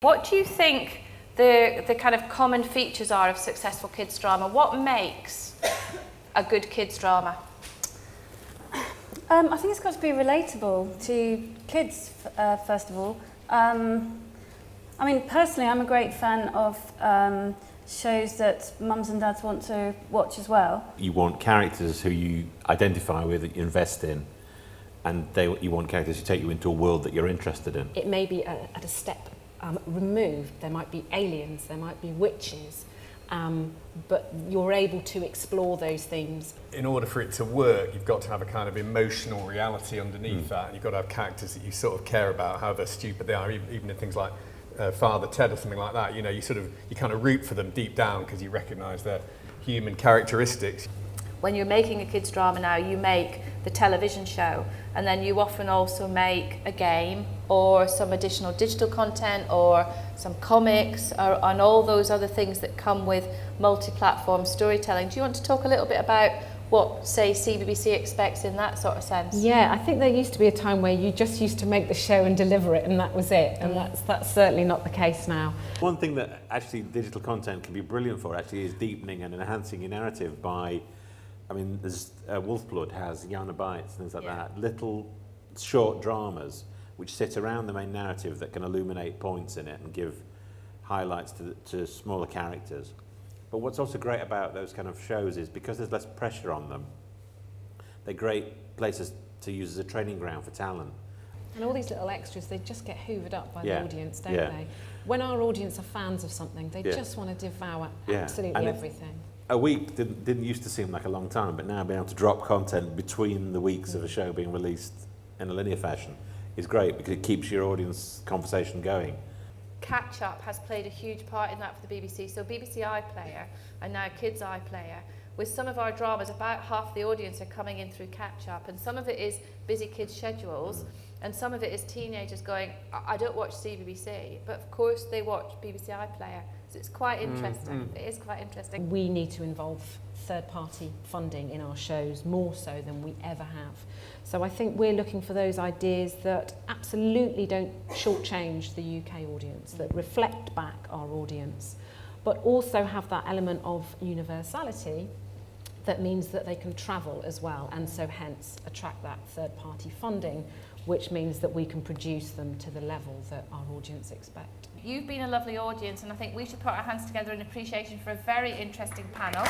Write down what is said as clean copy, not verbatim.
What do you think the kind of common features are of successful kids drama? What makes a good kids drama? I think it's got to be relatable to kids, first of all. I mean, personally, I'm a great fan of shows that mums and dads want to watch as well. You want characters who you identify with, that you invest in, and you want characters who take you into a world that you're interested in. It may be at a step removed. There might be aliens, there might be witches, but you're able to explore those themes. In order for it to work, you've got to have a kind of emotional reality underneath that, and you've got to have characters that you sort of care about, however stupid they are, even in things like Father Ted or something like that. You know, you kind of root for them deep down because you recognise their human characteristics. When you're making a kids drama now, you make the television show, and then you often also make a game or some additional digital content or some comics and all those other things that come with multi-platform storytelling. Do you want to talk a little bit about what, say, CBBC expects in that sort of sense? Yeah, I think there used to be a time where you just used to make the show and deliver it, and that was it, and that's certainly not the case now. One thing that actually digital content can be brilliant for actually is deepening and enhancing your narrative by, I mean, there's Wolfblood has Yana Bites, things like that, little short dramas which sit around the main narrative that can illuminate points in it and give highlights to smaller characters. But what's also great about those kind of shows is because there's less pressure on them, they're great places to use as a training ground for talent. And all these little extras, they just get hoovered up by the audience, don't they? When our audience are fans of something, they just want to devour absolutely everything. A week didn't used to seem like a long time, but now being able to drop content between the weeks of a show being released in a linear fashion is great because it keeps your audience conversation going. Catch Up has played a huge part in that for the BBC. So BBC iPlayer and now Kids iPlayer, with some of our dramas, about half the audience are coming in through Catch Up, and some of it is busy kids' schedules, and some of it is teenagers going, I don't watch CBBC, but of course they watch BBC iPlayer. So it's quite interesting. It is quite interesting. We need to involve third-party funding in our shows more so than we ever have. So I think we're looking for those ideas that absolutely don't shortchange the UK audience, that reflect back our audience, but also have that element of universality that means that they can travel as well, and so hence attract that third-party funding, which means that we can produce them to the level that our audience expect. You've been a lovely audience, and I think we should put our hands together in appreciation for a very interesting panel.